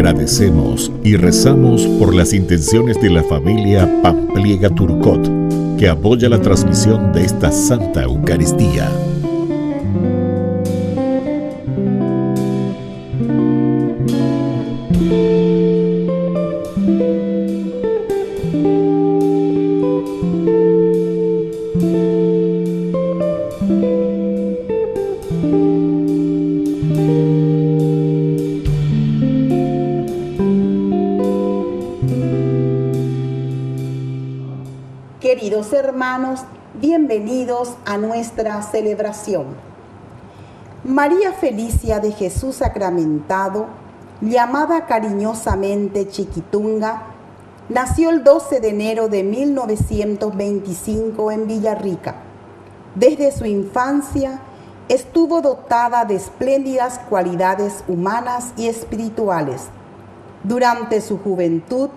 Agradecemos y rezamos por las intenciones de la familia Pampliega Turcot, que apoya la transmisión de esta Santa Eucaristía. Queridos hermanos, bienvenidos a nuestra celebración. María Felicia de Jesús Sacramentado, llamada cariñosamente Chiquitunga, nació el 12 de enero de 1925 en Villarrica. Desde su infancia estuvo dotada de espléndidas cualidades humanas y espirituales. Durante su juventud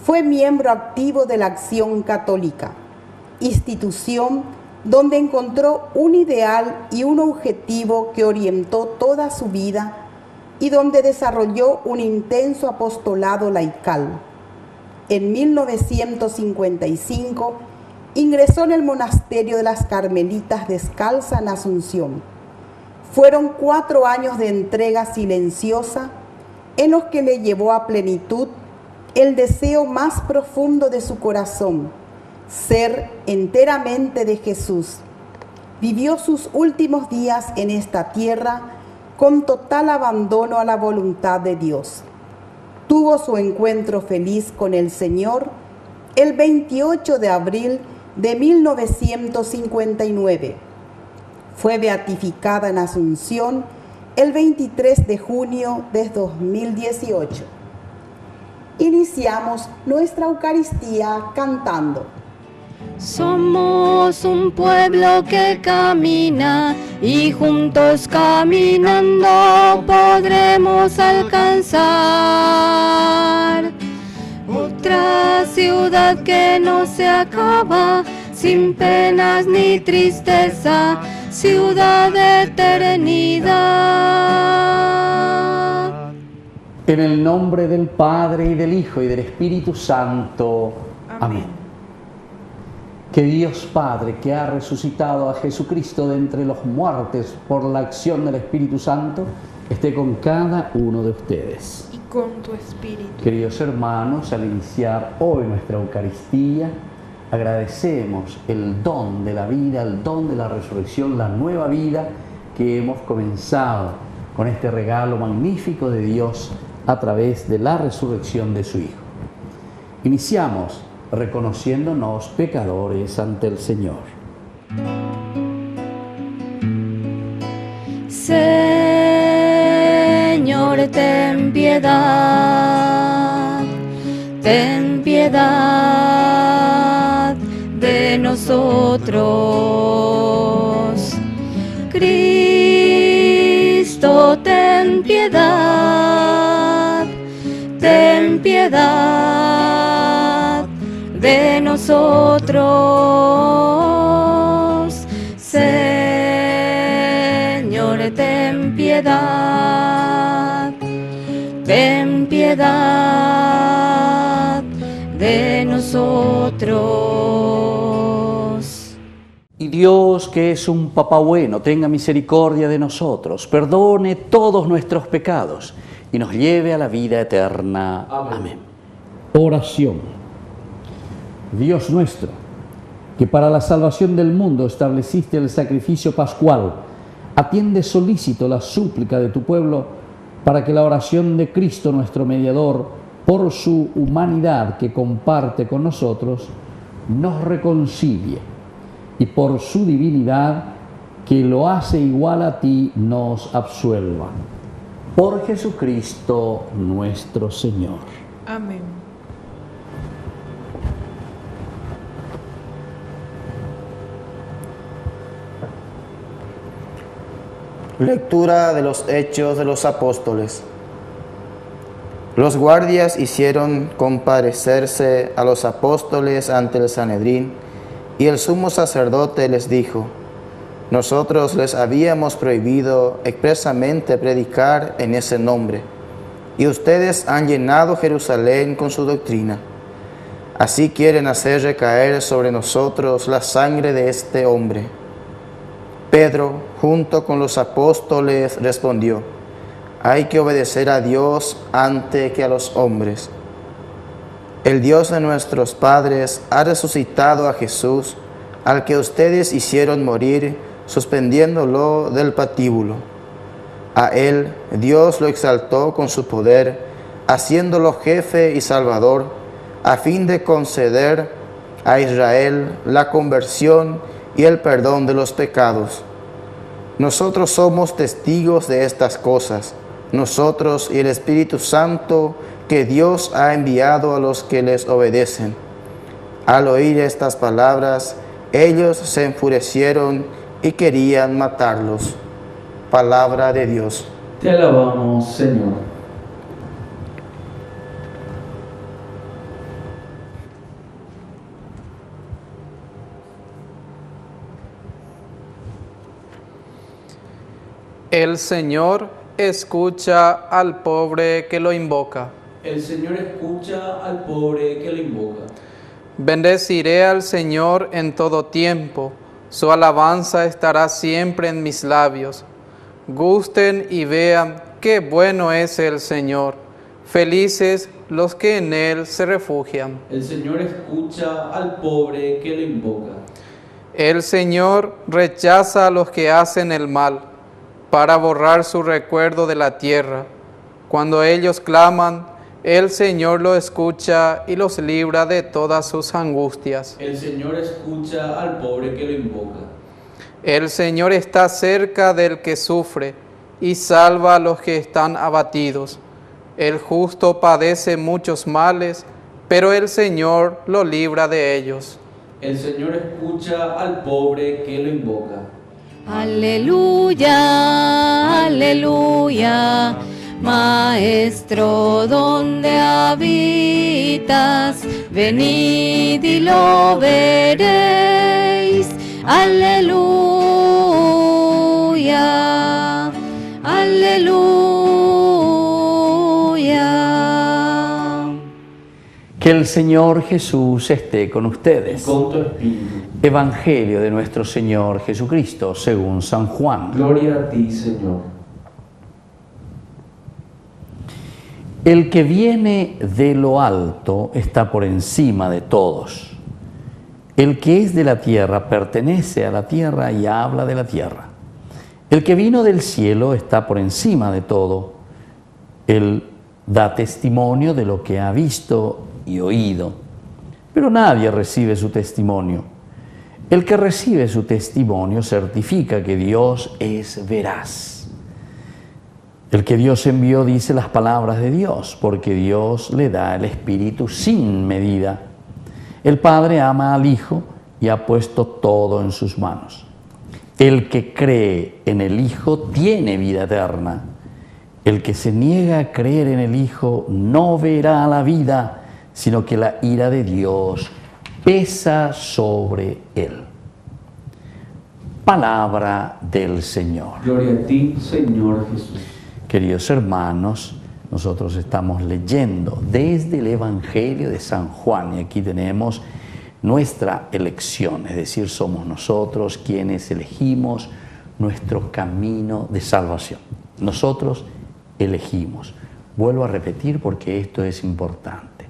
fue miembro activo de la Acción Católica, institución donde encontró un ideal y un objetivo que orientó toda su vida y donde desarrolló un intenso apostolado laical. En 1955 ingresó en el monasterio de las Carmelitas Descalza en Asunción. Fueron 4 años de entrega silenciosa en los que le llevó a plenitud el deseo más profundo de su corazón, ser enteramente de Jesús. Vivió sus últimos días en esta tierra con total abandono a la voluntad de Dios. Tuvo su encuentro feliz con el Señor el 28 de abril de 1959. Fue beatificada en Asunción el 23 de junio de 2018. Iniciamos nuestra Eucaristía cantando. Somos un pueblo que camina y juntos caminando podremos alcanzar otra ciudad que no se acaba, sin penas ni tristeza, ciudad de eternidad. En el nombre del Padre, y del Hijo, y del Espíritu Santo. Amén. Que Dios Padre, que ha resucitado a Jesucristo de entre los muertos por la acción del Espíritu Santo, esté con cada uno de ustedes. Y con tu espíritu. Queridos hermanos, al iniciar hoy nuestra Eucaristía, agradecemos el don de la vida, el don de la resurrección, la nueva vida que hemos comenzado con este regalo magnífico de Dios a través de la resurrección de su Hijo. Iniciamos reconociéndonos pecadores ante el Señor. Señor, ten piedad de nosotros. Cristo, ten piedad de nosotros. Señor, ten piedad de nosotros. Y Dios, que es un Papá bueno, tenga misericordia de nosotros, perdone todos nuestros pecados y nos lleve a la vida eterna. Amén. Oración. Dios nuestro, que para la salvación del mundo estableciste el sacrificio pascual, atiende solícito la súplica de tu pueblo para que la oración de Cristo nuestro mediador, por su humanidad que comparte con nosotros, nos reconcilie y por su divinidad que lo hace igual a ti nos absuelva. Por Jesucristo nuestro Señor. Amén. Lectura de los Hechos de los Apóstoles. Los guardias hicieron comparecerse a los apóstoles ante el Sanedrín, y el sumo sacerdote les dijo: nosotros les habíamos prohibido expresamente predicar en ese nombre, y ustedes han llenado Jerusalén con su doctrina. Así quieren hacer recaer sobre nosotros la sangre de este hombre. Pedro, junto con los apóstoles, respondió: hay que obedecer a Dios antes que a los hombres. El Dios de nuestros padres ha resucitado a Jesús, al que ustedes hicieron morir, suspendiéndolo del patíbulo. A él Dios lo exaltó con su poder, haciéndolo jefe y salvador, a fin de conceder a Israel la conversión y el perdón de los pecados. Nosotros somos testigos de estas cosas, nosotros y el Espíritu Santo que Dios ha enviado a los que les obedecen. Al oír estas palabras, ellos se enfurecieron y querían matarlos. Palabra de Dios. Te alabamos, Señor. El Señor escucha al pobre que lo invoca. El Señor escucha al pobre que lo invoca. Bendeciré al Señor en todo tiempo, su alabanza estará siempre en mis labios. Gusten y vean qué bueno es el Señor, felices los que en Él se refugian. El Señor escucha al pobre que lo invoca. El Señor rechaza a los que hacen el mal, para borrar su recuerdo de la tierra. Cuando ellos claman, el Señor los escucha y los libra de todas sus angustias. El Señor escucha al pobre que lo invoca. El Señor está cerca del que sufre y salva a los que están abatidos. El justo padece muchos males, pero el Señor lo libra de ellos. El Señor escucha al pobre que lo invoca. Aleluya, aleluya, Maestro, donde habitas, venid y lo veréis. Aleluya, aleluya. Que el Señor Jesús esté con ustedes. Con tu espíritu. Evangelio de nuestro Señor Jesucristo, según San Juan. Gloria a ti, Señor. El que viene de lo alto está por encima de todos. El que es de la tierra pertenece a la tierra y habla de la tierra. El que vino del cielo está por encima de todo. Él da testimonio de lo que ha visto y oído, pero nadie recibe su testimonio. El que recibe su testimonio certifica que Dios es veraz. El que Dios envió dice las palabras de Dios, porque Dios le da el Espíritu sin medida. El Padre ama al Hijo y ha puesto todo en sus manos. El que cree en el Hijo tiene vida eterna. El que se niega a creer en el Hijo no verá la vida, sino que la ira de Dios pesa sobre él. Palabra del Señor. Gloria a ti, Señor Jesús. Queridos hermanos, nosotros estamos leyendo desde el Evangelio de San Juan y aquí tenemos nuestra elección, es decir, somos nosotros quienes elegimos nuestro camino de salvación. Nosotros elegimos. Vuelvo a repetir porque esto es importante.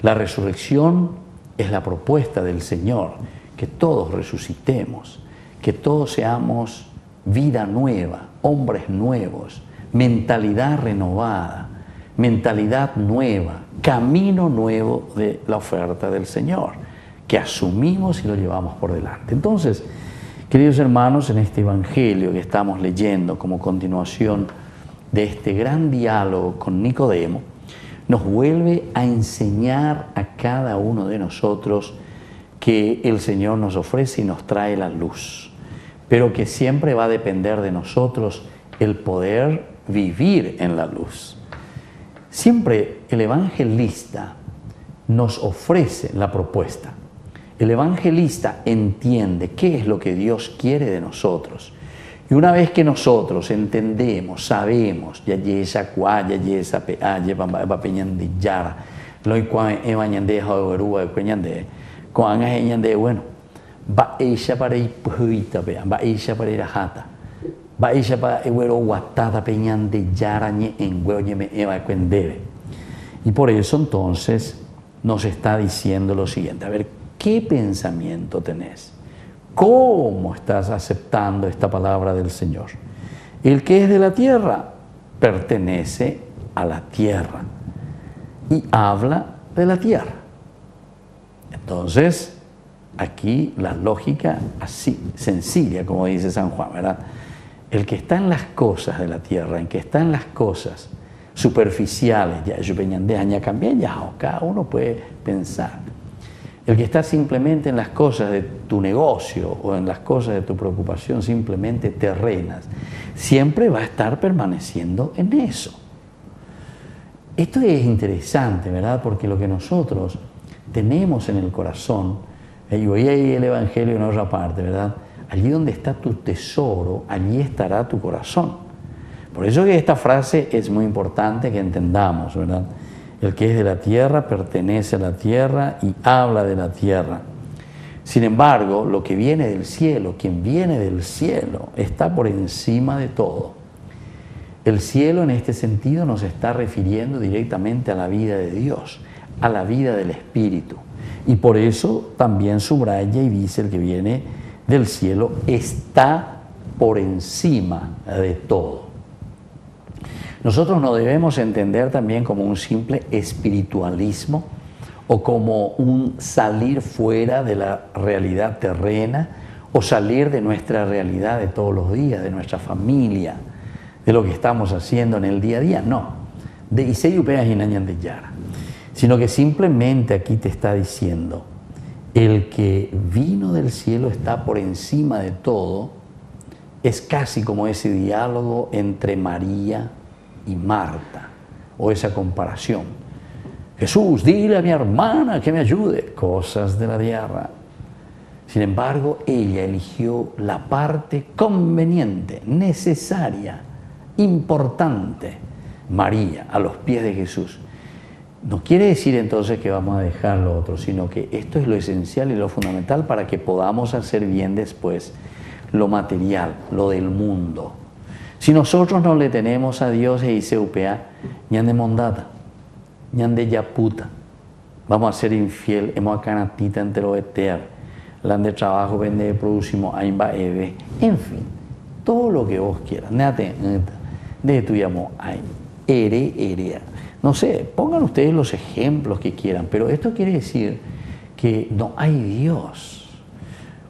La resurrección es la propuesta del Señor, que todos resucitemos, que todos seamos vida nueva, hombres nuevos, mentalidad renovada, mentalidad nueva, camino nuevo de la oferta del Señor, que asumimos y lo llevamos por delante. Entonces, queridos hermanos, en este Evangelio que estamos leyendo como continuación de este gran diálogo con Nicodemo, nos vuelve a enseñar a cada uno de nosotros que el Señor nos ofrece y nos trae la luz, pero que siempre va a depender de nosotros el poder vivir en la luz. Siempre el evangelista nos ofrece la propuesta. El evangelista entiende qué es lo que Dios quiere de nosotros Y una vez que nosotros entendemos, sabemos, ya yesa cuá, ya yesa pea, lleva peñande yara, lo igual evañande joverúa, peñande, cuán es bueno, va ella para ir puita, va ella para ir a jata, va ella para el güero guatada peñande yara en huevo me eva cuendebe. Y por eso entonces nos está diciendo lo siguiente, a ver, ¿qué pensamiento tenés? ¿Cómo estás aceptando esta palabra del Señor? El que es de la tierra pertenece a la tierra y habla de la tierra. Entonces, aquí la lógica así, sencilla, como dice San Juan, ¿verdad? El que está en las cosas de la tierra, el que está en las cosas superficiales, ya yo cambié, ya cada uno puede pensar. El que está simplemente en las cosas de tu negocio o en las cosas de tu preocupación simplemente terrenas, siempre va a estar permaneciendo en eso. Esto es interesante, ¿verdad? Porque lo que nosotros tenemos en el corazón, y hoy hay el Evangelio en otra parte, ¿verdad? Allí donde está tu tesoro, allí estará tu corazón. Por eso que esta frase es muy importante que entendamos, ¿verdad? El que es de la tierra pertenece a la tierra y habla de la tierra. Sin embargo, lo que viene del cielo, quien viene del cielo, está por encima de todo. El cielo en este sentido nos está refiriendo directamente a la vida de Dios, a la vida del Espíritu. Y por eso también subraya y dice el que viene del cielo está por encima de todo. Nosotros no debemos entender también como un simple espiritualismo o como un salir fuera de la realidad terrena o salir de nuestra realidad de todos los días, de nuestra familia, de lo que estamos haciendo en el día a día. No, sino que simplemente aquí te está diciendo, el que vino del cielo está por encima de todo. Es casi como ese diálogo entre María y Marta, o esa comparación. Jesús, dile a mi hermana que me ayude, cosas de la tierra. Sin embargo, ella eligió la parte conveniente, necesaria, importante, María, a los pies de Jesús. No quiere decir entonces que vamos a dejar lo otro, sino que esto es lo esencial y lo fundamental para que podamos hacer bien después lo material, lo del mundo. Si nosotros no le tenemos a Dios e ICUPA, ñande mondata, ñande yaputa, vamos a ser infiel, hemos acanatita entero eter, la de trabajo vende producimos aimba eve, en fin, todo lo que vos quieras, de tu llamo ay, erea. No sé, pongan ustedes los ejemplos que quieran, pero esto quiere decir que no hay Dios.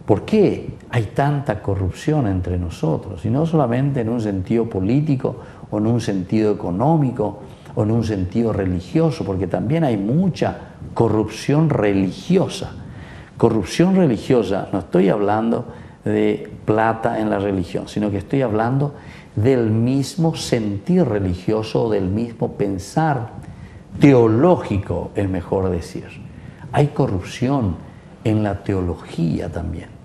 ¿Por qué hay tanta corrupción entre nosotros? Y no solamente en un sentido político o en un sentido económico o en un sentido religioso, porque también hay mucha corrupción religiosa. Corrupción religiosa, no estoy hablando de plata en la religión, sino que estoy hablando del mismo sentir religioso o del mismo pensar teológico, es mejor decir. Hay corrupción en la teología también.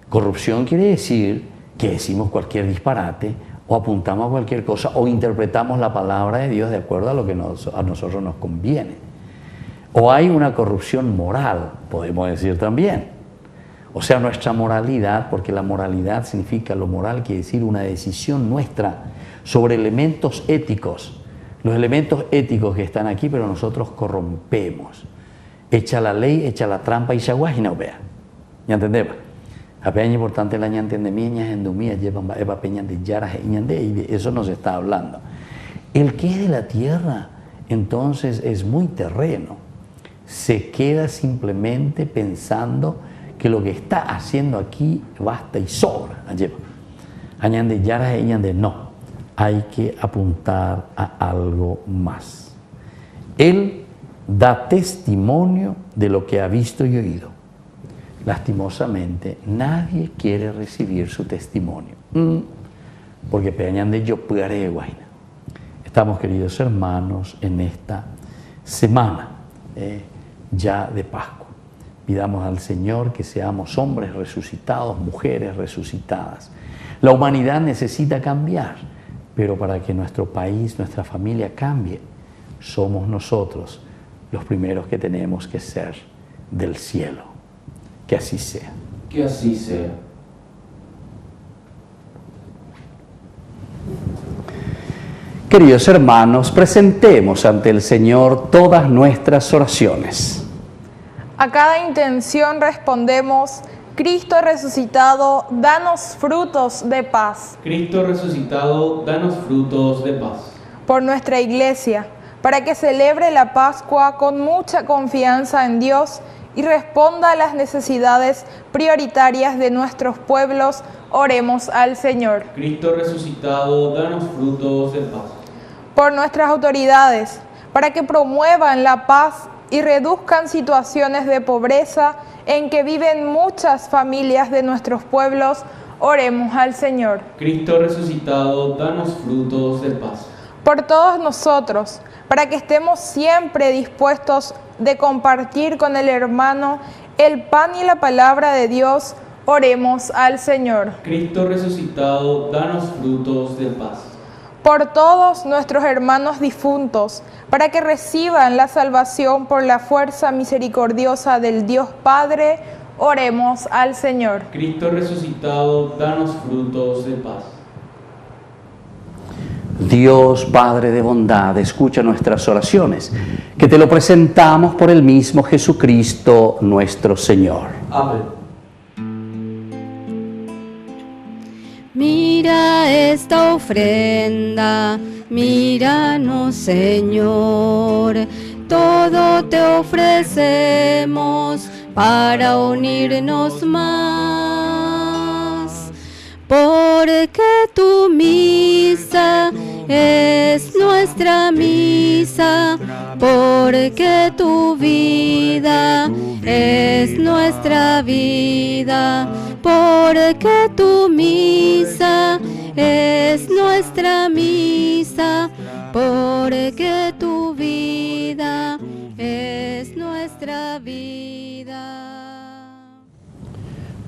Corrupción quiere decir que decimos cualquier disparate o apuntamos a cualquier cosa o interpretamos la palabra de Dios de acuerdo a lo que a nosotros nos conviene. O hay una corrupción moral, podemos decir también. O sea, nuestra moralidad, porque la moralidad significa lo moral, quiere decir una decisión nuestra sobre elementos éticos. Los elementos éticos que están aquí, pero nosotros corrompemos. Echa la ley, echa la trampa y se aguaja y no vea. ¿Ya entendemos? A peña importante la ñante de miñas en dumía llevan eva peña de yaras y de eso nos está hablando. El que es de la tierra, entonces es muy terreno. Se queda simplemente pensando que lo que está haciendo aquí basta y sobra. Añande yaras y de no. Hay que apuntar a algo más. Él da testimonio de lo que ha visto y oído. Lastimosamente, nadie quiere recibir su testimonio. Porque peñan de yo puare guaina. Estamos, queridos hermanos, en esta semana ya de Pascua. Pidamos al Señor que seamos hombres resucitados, mujeres resucitadas. La humanidad necesita cambiar, pero para que nuestro país, nuestra familia cambie, somos nosotros los primeros que tenemos que ser del cielo. Que así sea. Que así sea. Queridos hermanos, presentemos ante el Señor todas nuestras oraciones. A cada intención respondemos: Cristo resucitado, danos frutos de paz. Cristo resucitado, danos frutos de paz. Por nuestra Iglesia, para que celebre la Pascua con mucha confianza en Dios y responda a las necesidades prioritarias de nuestros pueblos, oremos al Señor. Cristo resucitado, danos frutos de paz. Por nuestras autoridades, para que promuevan la paz y reduzcan situaciones de pobreza en que viven muchas familias de nuestros pueblos, oremos al Señor. Cristo resucitado, danos frutos de paz. Por todos nosotros, para que estemos siempre dispuestos de compartir con el hermano el pan y la palabra de Dios, oremos al Señor. Cristo resucitado, danos frutos de paz. Por todos nuestros hermanos difuntos, para que reciban la salvación por la fuerza misericordiosa del Dios Padre, oremos al Señor. Cristo resucitado, danos frutos de paz. Dios, Padre de bondad, escucha nuestras oraciones, que te lo presentamos por el mismo Jesucristo nuestro Señor. Amén. Mira esta ofrenda, míranos, Señor. Todo te ofrecemos para unirnos más. Porque tu misa es nuestra misa, porque tu vida es nuestra vida, porque tu misa es nuestra misa, porque tu vida es nuestra vida.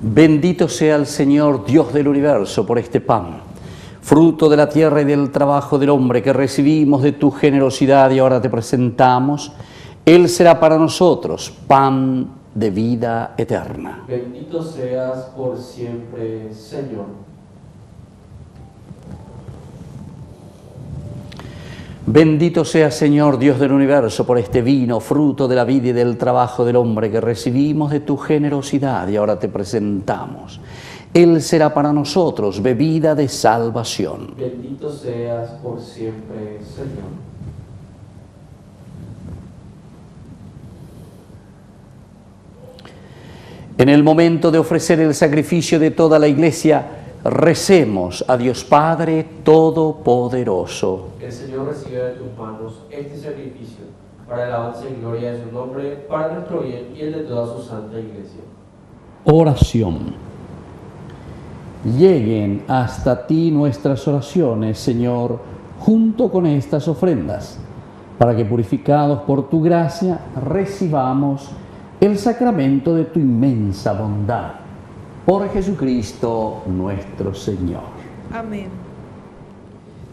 Bendito sea el Señor, Dios del universo, por este pan, fruto de la tierra y del trabajo del hombre que recibimos de tu generosidad y ahora te presentamos. Él será para nosotros pan de vida eterna. Bendito seas por siempre, Señor. Bendito sea, Señor, Dios del universo, por este vino, fruto de la vida y del trabajo del hombre que recibimos de tu generosidad y ahora te presentamos. Él será para nosotros bebida de salvación. Bendito seas por siempre, Señor. En el momento de ofrecer el sacrificio de toda la Iglesia, recemos a Dios Padre Todopoderoso. El Señor recibe de tus manos este sacrificio para la alabanza y gloria de su nombre, para nuestro bien y el de toda su santa Iglesia. Oración. Lleguen hasta ti nuestras oraciones, Señor, junto con estas ofrendas, para que purificados por tu gracia recibamos el sacramento de tu inmensa bondad. Por Jesucristo nuestro Señor. Amén.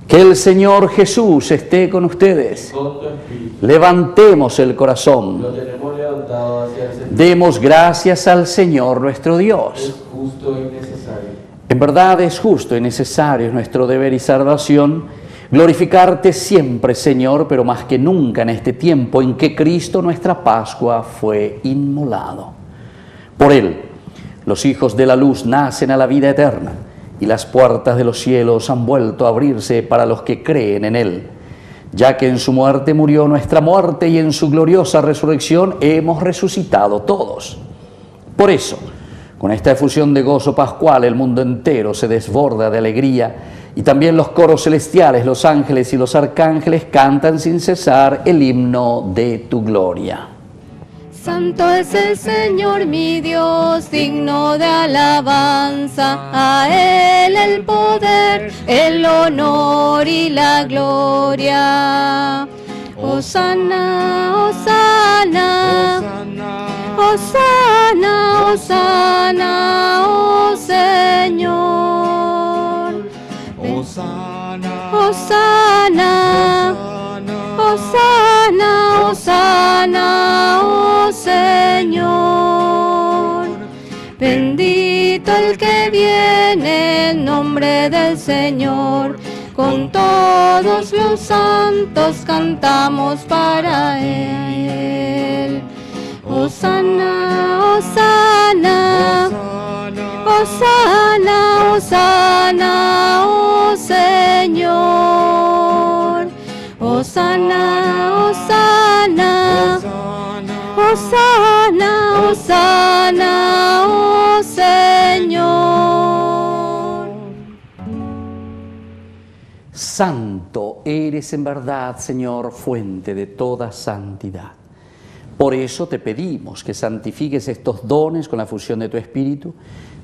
Que el Señor Jesús esté con ustedes. Con tu espíritu. Levantemos el corazón. Lo tenemos levantado hacia el Señor. Demos gracias al Señor nuestro Dios. Es justo y necesario. En verdad es justo y necesario, es nuestro deber y salvación, glorificarte siempre, Señor, pero más que nunca en este tiempo en que Cristo, nuestra Pascua, fue inmolado. Por Él, los hijos de la luz nacen a la vida eterna, y las puertas de los cielos han vuelto a abrirse para los que creen en Él. Ya que en su muerte murió nuestra muerte y en su gloriosa resurrección hemos resucitado todos. Por eso, con esta efusión de gozo pascual, el mundo entero se desborda de alegría y también los coros celestiales, los ángeles y los arcángeles cantan sin cesar el himno de tu gloria. Santo es el Señor mi Dios, digno de alabanza, a Él el poder, el honor y la gloria. Hosana, Hosana, Hosana. Hosana, oh Señor. Hosana, Hosana, Hosana, Hosana, oh Señor. Bendito el que viene en nombre del Señor. Con todos los santos cantamos para Él. Hosana, Hosana, Hosana, Hosana, oh Señor. Hosana, Hosana, Hosana, Hosana, oh Señor. Santo eres en verdad, Señor, fuente de toda santidad. Por eso te pedimos que santifiques estos dones con la fusión de tu Espíritu,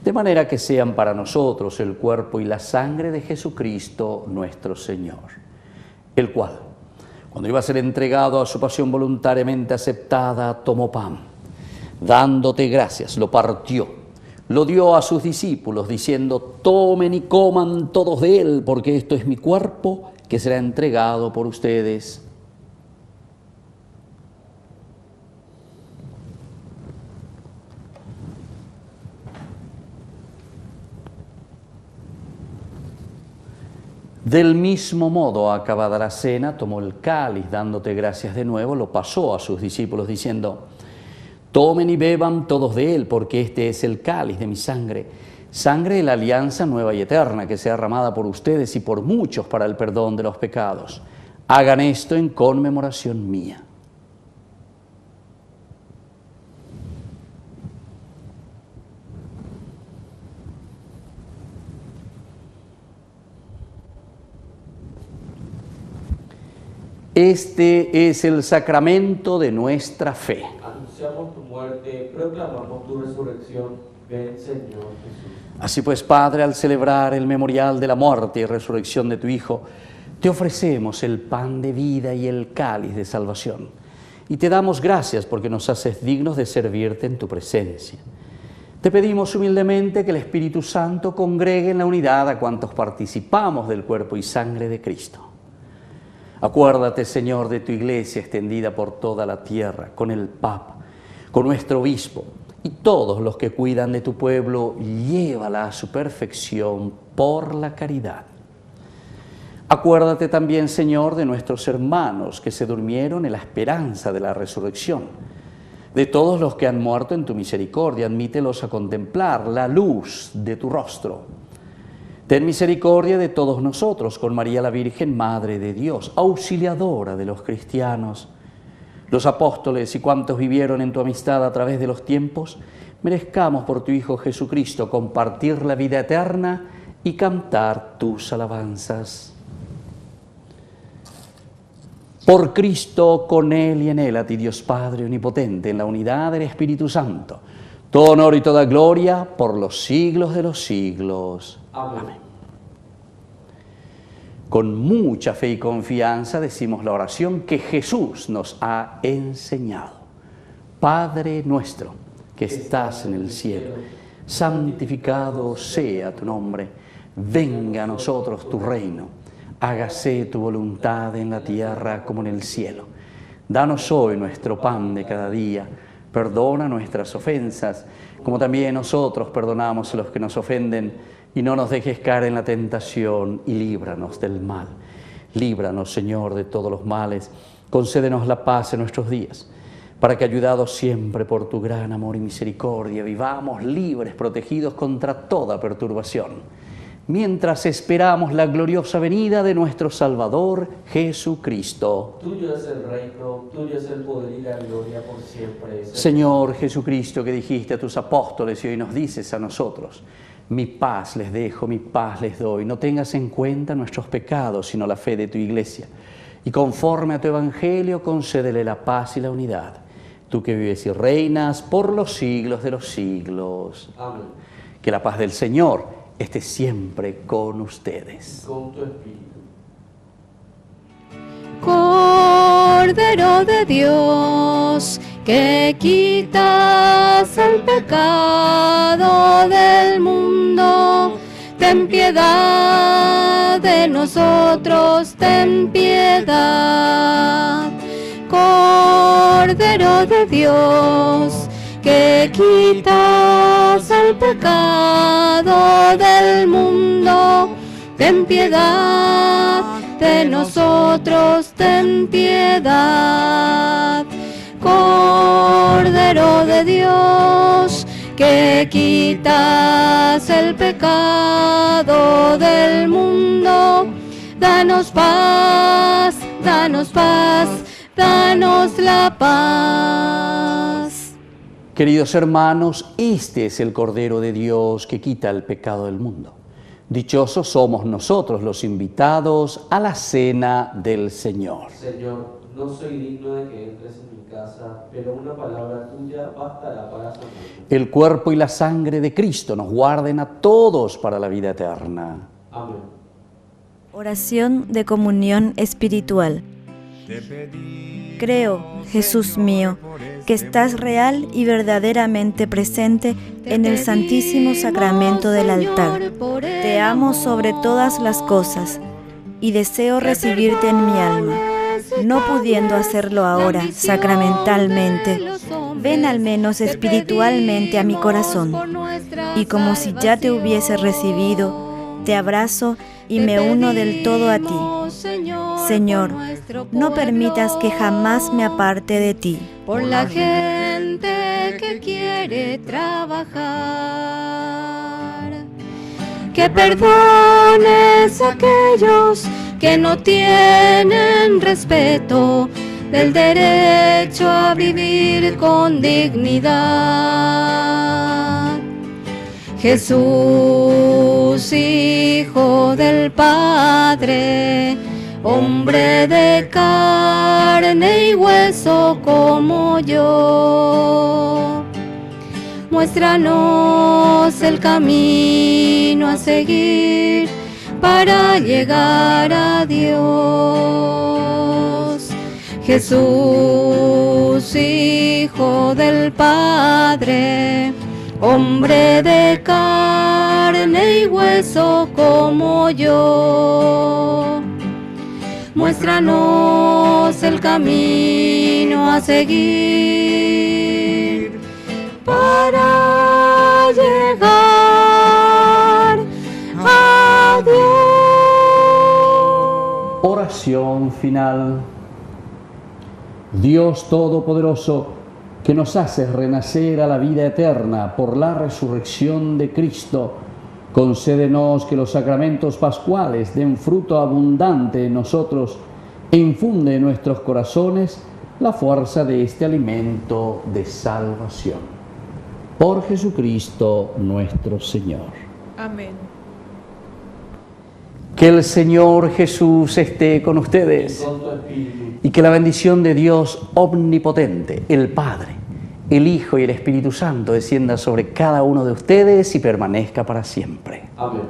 de manera que sean para nosotros el cuerpo y la sangre de Jesucristo nuestro Señor, el cual, cuando iba a ser entregado a su pasión voluntariamente aceptada, tomó pan, dándote gracias, lo partió, lo dio a sus discípulos, diciendo: tomen y coman todos de él, porque esto es mi cuerpo que será entregado por ustedes. Del mismo modo, acabada la cena, tomó el cáliz, dándote gracias de nuevo, lo pasó a sus discípulos, diciendo: tomen y beban todos de él, porque este es el cáliz de mi sangre, sangre de la alianza nueva y eterna, que sea derramada por ustedes y por muchos para el perdón de los pecados. Hagan esto en conmemoración mía. Este es el sacramento de nuestra fe. Anunciamos tu muerte, proclamamos tu resurrección. Ven, Señor Jesús. Así pues, Padre, al celebrar el memorial de la muerte y resurrección de tu Hijo, te ofrecemos el pan de vida y el cáliz de salvación. Y te damos gracias porque nos haces dignos de servirte en tu presencia. Te pedimos humildemente que el Espíritu Santo congregue en la unidad a cuantos participamos del cuerpo y sangre de Cristo. Acuérdate, Señor, de tu iglesia extendida por toda la tierra, con el Papa, con nuestro obispo y todos los que cuidan de tu pueblo, llévala a su perfección por la caridad. Acuérdate también, Señor, de nuestros hermanos que se durmieron en la esperanza de la resurrección. De todos los que han muerto en tu misericordia, admítelos a contemplar la luz de tu rostro. Ten misericordia de todos nosotros, con María la Virgen, Madre de Dios, auxiliadora de los cristianos, los apóstoles y cuantos vivieron en tu amistad a través de los tiempos, merezcamos por tu Hijo Jesucristo compartir la vida eterna y cantar tus alabanzas. Por Cristo, con Él y en Él, a ti Dios Padre Omnipotente, en la unidad del Espíritu Santo, todo honor y toda gloria por los siglos de los siglos. Amén. Con mucha fe y confianza decimos la oración que Jesús nos ha enseñado. Padre nuestro, que estás en el cielo, santificado sea tu nombre. Venga a nosotros tu reino. Hágase tu voluntad en la tierra como en el cielo. Danos hoy nuestro pan de cada día. Perdona nuestras ofensas, como también nosotros perdonamos a los que nos ofenden. Y no nos dejes caer en la tentación y líbranos del mal. Líbranos, Señor, de todos los males. Concédenos la paz en nuestros días, para que, ayudados siempre por tu gran amor y misericordia, vivamos libres, protegidos contra toda perturbación, mientras esperamos la gloriosa venida de nuestro Salvador Jesucristo. Tuyo es el reino, tuyo es el poder y la gloria por siempre. Señor Jesucristo, que dijiste a tus apóstoles y hoy nos dices a nosotros: mi paz les dejo, mi paz les doy. No tengas en cuenta nuestros pecados, sino la fe de tu iglesia. Y conforme a tu evangelio, concédele la paz y la unidad. Tú que vives y reinas por los siglos de los siglos. Amén. Que la paz del Señor esté siempre con ustedes. Con tu espíritu. Con Cordero de Dios, que quitas el pecado del mundo, ten piedad de nosotros, ten piedad. Cordero de Dios, que quitas el pecado del mundo, ten piedad de nosotros, ten piedad. Cordero de Dios, que quitas el pecado del mundo, danos paz, danos paz, danos la paz. Queridos hermanos, este es el Cordero de Dios que quita el pecado del mundo. Dichosos somos nosotros los invitados a la cena del Señor. Señor, no soy digno de que entres en mi casa, pero una palabra tuya bastará para sanarme. El cuerpo y la sangre de Cristo nos guarden a todos para la vida eterna. Amén. Oración de comunión espiritual. Creo, Jesús mío, que estás real y verdaderamente presente en el Santísimo Sacramento del altar. Te amo sobre todas las cosas y deseo recibirte en mi alma. No pudiendo hacerlo ahora sacramentalmente, ven al menos espiritualmente a mi corazón. Y como si ya te hubiese recibido, te abrazo y me uno del todo a ti. Señor, no permitas que jamás me aparte de ti. Por la gente que quiere trabajar, que perdones a aquellos que no tienen respeto del derecho a vivir con dignidad. Jesús, Hijo del Padre, hombre de carne y hueso como yo, muéstranos el camino a seguir para llegar a Dios. Jesús, Hijo del Padre, hombre de carne y hueso como yo, muéstranos el camino a seguir para llegar a Dios. Oración final. Dios Todopoderoso, que nos haces renacer a la vida eterna por la resurrección de Cristo, concédenos que los sacramentos pascuales den fruto abundante en nosotros e infunde en nuestros corazones la fuerza de este alimento de salvación. Por Jesucristo nuestro Señor. Amén. Que el Señor Jesús esté con ustedes y que la bendición de Dios omnipotente, el Padre, el Hijo y el Espíritu Santo descienda sobre cada uno de ustedes y permanezca para siempre. Amén.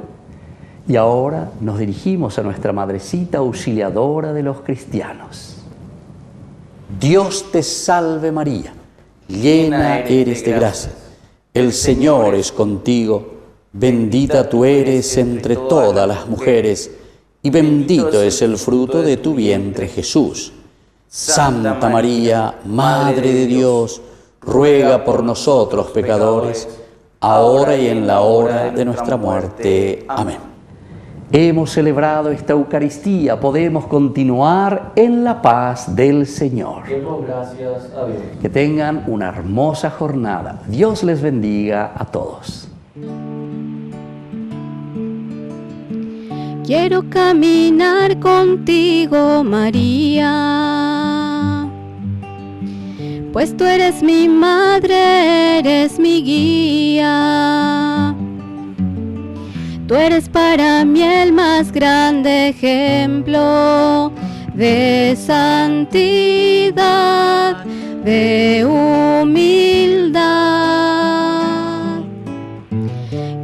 Y ahora nos dirigimos a nuestra Madrecita Auxiliadora de los cristianos. Dios te salve María, llena eres de gracia, el Señor es contigo, bendita tú eres entre todas las mujeres, y bendito es el fruto de tu vientre Jesús. Santa María, Madre de Dios, ruega por nosotros pecadores, ahora y en la hora de nuestra muerte. Amén. Hemos celebrado esta Eucaristía, podemos continuar en la paz del Señor. Demos gracias a Dios. Que tengan una hermosa jornada. Dios les bendiga a todos. Quiero caminar contigo, María, pues tú eres mi madre, eres mi guía. Tú eres para mí el más grande ejemplo de santidad, de humildad.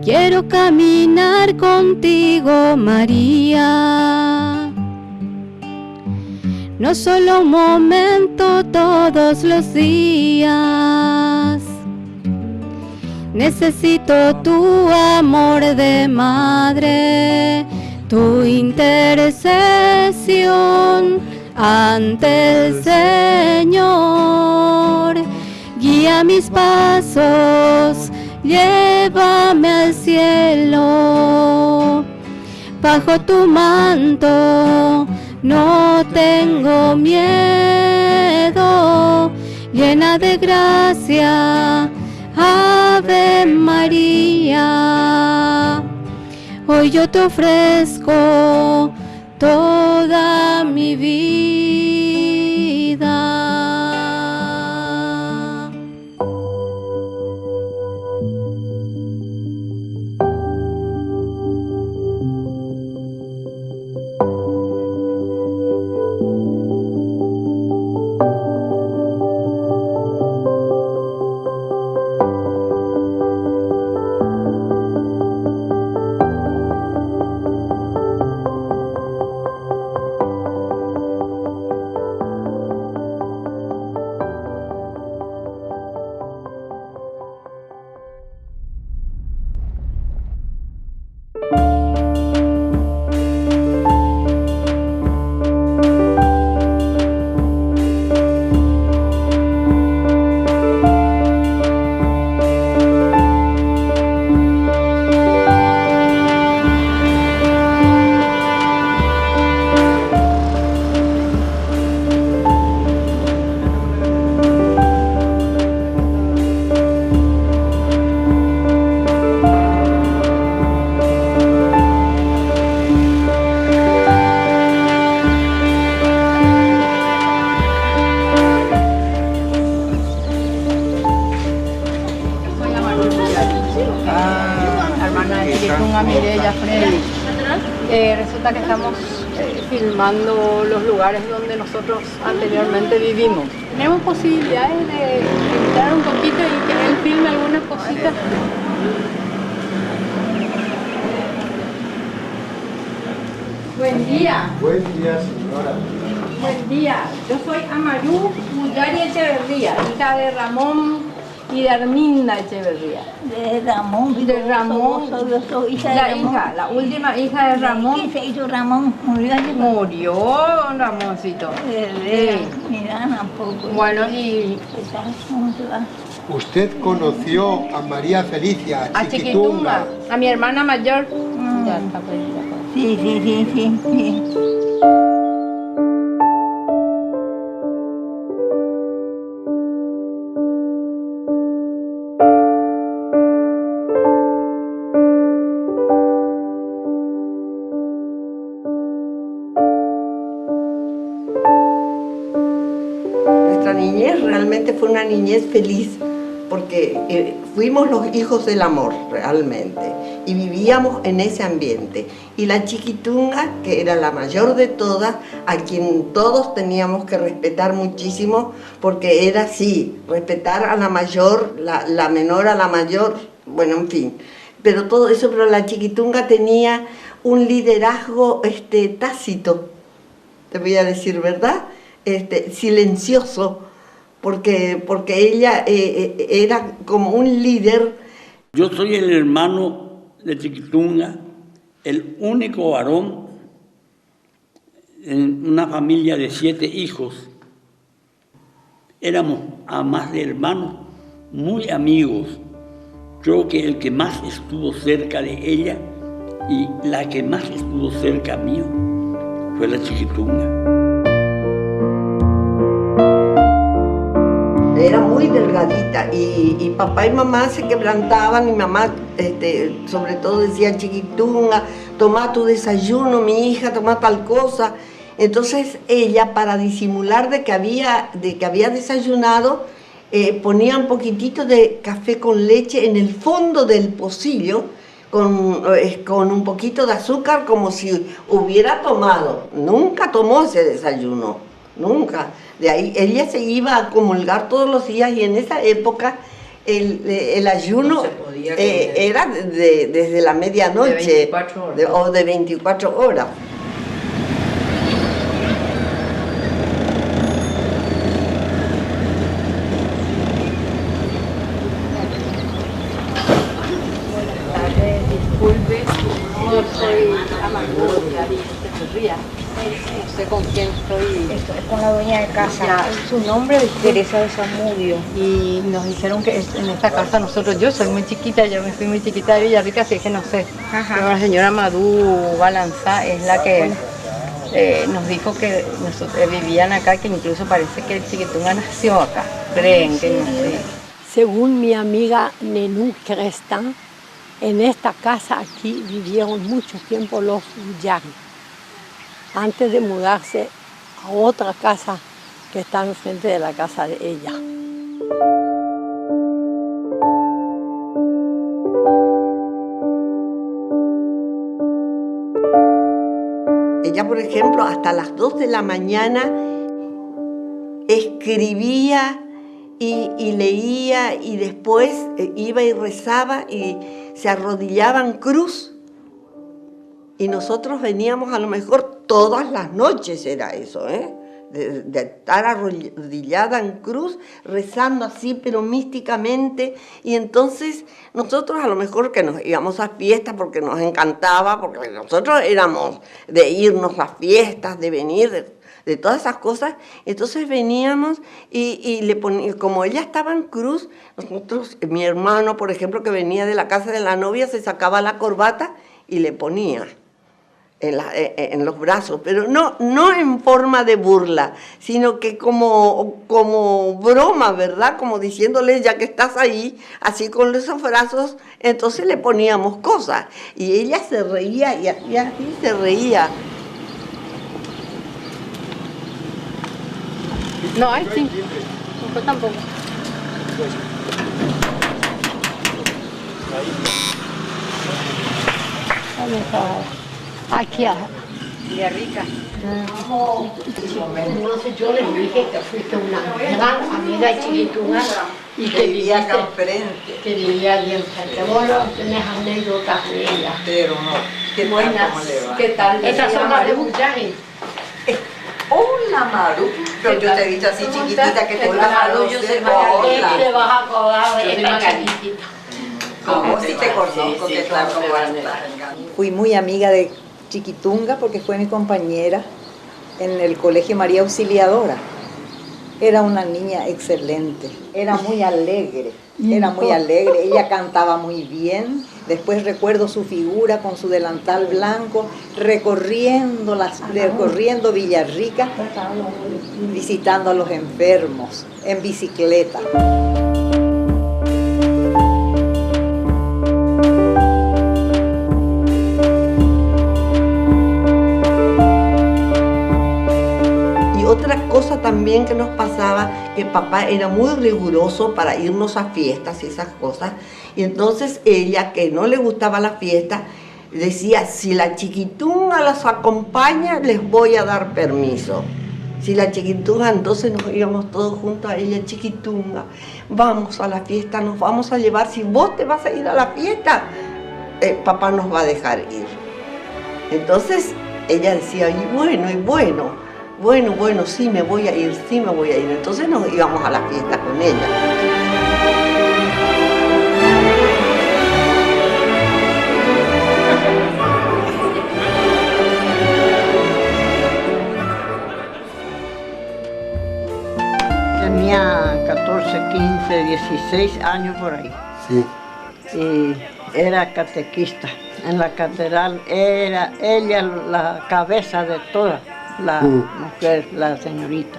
Quiero caminar contigo, María. no solo un momento, todos los días. Necesito tu amor de madre, tu intercesión ante el Señor. Guía mis pasos, llévame al cielo. Bajo tu manto no tengo miedo, llena de gracia, Ave María. Hoy yo te ofrezco toda mi vida. Resulta que estamos filmando los lugares donde nosotros anteriormente vivimos. ¿Tenemos posibilidades de entrar un poquito y que él filme algunas cositas? Buen día. Buen día, señora. Buen día. Yo soy Amarú Muyari Echeverría, hija de Ramón y de Arminda Echeverría. De Ramón. De Ramón. Yo soy hija de Ramón. La última hija de Ramón. ¿Qué se hizo Ramón? Murió Ramoncito. Sí. Mira, tampoco. Bueno, y... ¿Cómo se va? Usted conoció a María Felicia, a Chiquitunga, a mi hermana mayor. Ya está, pues, sí. Nuestra niñez realmente fue una niñez feliz, porque fuimos los hijos del amor realmente y vivíamos en ese ambiente. Y la Chiquitunga, que era la mayor de todas, a quien todos teníamos que respetar muchísimo, porque era así, respetar a la mayor, la menor a la mayor, bueno, en fin. Pero todo eso, pero la Chiquitunga tenía un liderazgo tácito, te voy a decir, ¿verdad? Silencioso. Porque ella era como un líder. Yo soy el hermano de Chiquitunga, el único varón en una familia de 7 hijos. Éramos, además de hermanos, muy amigos. Creo que el que más estuvo cerca de ella y la que más estuvo cerca mío fue la Chiquitunga. Era muy delgadita y papá y mamá se quebrantaban y mamá sobre todo decía: Chiquitunga, toma tu desayuno, mi hija, toma tal cosa. Entonces ella, para disimular de que había desayunado, ponía un poquitito de café con leche en el fondo del pocillo con un poquito de azúcar, como si hubiera tomado. Nunca tomó ese desayuno, nunca. De ahí ella se iba a comulgar todos los días y en esa época el ayuno era desde la medianoche o de 24 horas. días. No sé con quién estoy. Esto es con la dueña de casa. Ya. Su nombre es Teresa de Zamudio. Y nos dijeron que en esta casa nosotros, yo soy muy chiquita, yo me fui muy chiquita de Villarrica, así que no sé. Ajá. Pero la señora Madú Balanzá es la que nos dijo que nosotros vivían acá, que incluso parece que el Chiquitunga nació acá. Creen que no sé. Según mi amiga Nenú Crestan, en esta casa aquí vivieron mucho tiempo los Villar, antes de mudarse a otra casa que está enfrente de la casa de ella. Ella, por ejemplo, hasta las 2 de la mañana escribía y leía, y después iba y rezaba y se arrodillaba en cruz. Y nosotros veníamos a lo mejor todas las noches, era eso, de estar arrodillada en cruz, rezando así, pero místicamente. Y entonces nosotros a lo mejor que nos íbamos a fiestas porque nos encantaba, porque nosotros éramos de irnos a fiestas, de venir, de todas esas cosas. Entonces veníamos y le poníamos, como ella estaba en cruz, nosotros, mi hermano, por ejemplo, que venía de la casa de la novia, se sacaba la corbata y le ponía en los brazos, pero no en forma de burla, sino que como broma, ¿verdad? Como diciéndole, ya que estás ahí, así con esos brazos, entonces le poníamos cosas. Y ella se reía y así se reía. No, hay sí. Yo tampoco. Aquí, Villarrica. Entonces yo les dije que fuiste una gran amiga de Chiquitunga y que vivía acá enfrente. Que vivía allí enfrente. Vos no tenés anécdotas de ella. Pero no. Qué buenas. ¿Qué tal? Estas son las de Bullaje. Hola, Maru. Pero yo te he visto así chiquitita que te vas a yo sé que te vas a acordar de esta chiquitita. Como si te conozco, que tal como vas a estar. Fui muy amiga de Chiquitunga porque fue mi compañera en el Colegio María Auxiliadora. Era una niña excelente, era muy alegre, ella cantaba muy bien. Después recuerdo su figura con su delantal blanco, recorriendo Villarrica, visitando a los enfermos en bicicleta. Otra cosa también que nos pasaba, que papá era muy riguroso para irnos a fiestas y esas cosas, y entonces ella, que no le gustaba la fiesta, decía, si la Chiquitunga las acompaña, les voy a dar permiso. Si la Chiquitunga, entonces nos íbamos todos juntos a ella, Chiquitunga, vamos a la fiesta, nos vamos a llevar, si vos te vas a ir a la fiesta, papá nos va a dejar ir. Entonces ella decía, y bueno, sí me voy a ir. Entonces nos íbamos a la fiesta con ella. Tenía 14, 15, 16 años por ahí. Sí. Y era catequista. En la catedral era ella la cabeza de todas. La mujer, la señorita,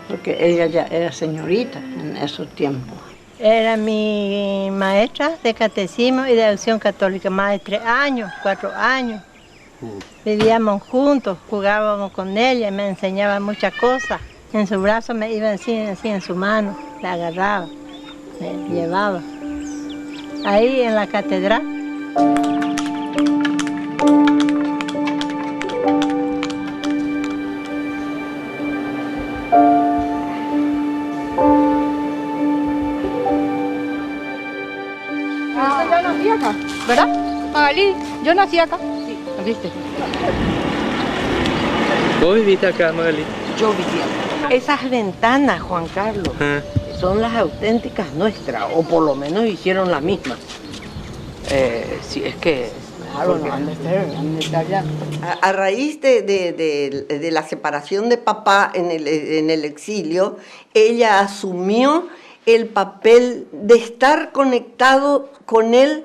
porque ella ya era señorita en esos tiempos. Era mi maestra de catecismo y de acción católica, más de 3 años, 4 años. Vivíamos juntos, jugábamos con ella, me enseñaba muchas cosas. En su brazo me iba así en su mano, la agarraba, me llevaba. Ahí en la catedral. Yo nací acá, ¿verdad? Magalí, yo nací acá. Sí. ¿Viste? ¿Vos viviste acá, Magalí? Yo vivía acá. Esas ventanas, Juan Carlos, son las auténticas nuestras, o por lo menos hicieron la misma. Sí, es que A raíz de la separación de papá en el exilio, ella asumió el papel de estar conectado con él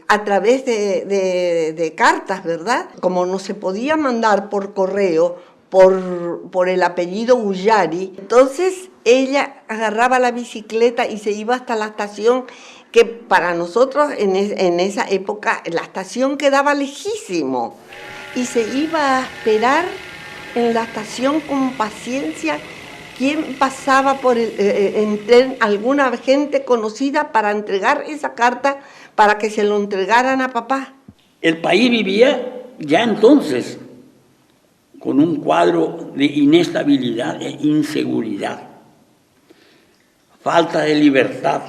a través de cartas, ¿verdad? Como no se podía mandar por correo por el apellido Ullari, entonces ella agarraba la bicicleta y se iba hasta la estación, que para nosotros en esa época la estación quedaba lejísimo, y se iba a esperar en la estación con paciencia quién pasaba por en tren, alguna gente conocida para entregar esa carta para que se lo entregaran a papá. El país vivía ya entonces con un cuadro de inestabilidad e inseguridad, falta de libertad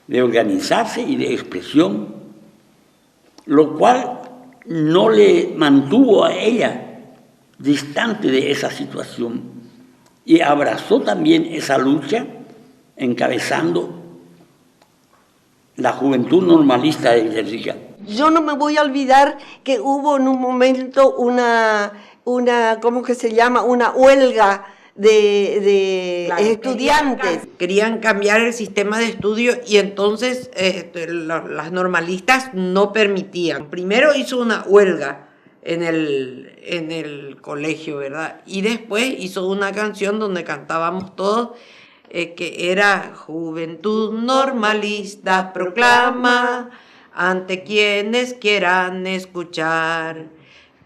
de organizarse y de expresión, lo cual no le mantuvo a ella distante de esa situación y abrazó también esa lucha encabezando la Juventud Normalista de Villarrica. Yo no me voy a olvidar que hubo en un momento una ¿cómo que se llama? Una huelga de estudiantes. Querían cambiar el sistema de estudio y entonces las normalistas no permitían. Primero hizo una huelga en el colegio, ¿verdad? Y después hizo una canción donde cantábamos todos, que era Juventud Normalista proclama ante quienes quieran escuchar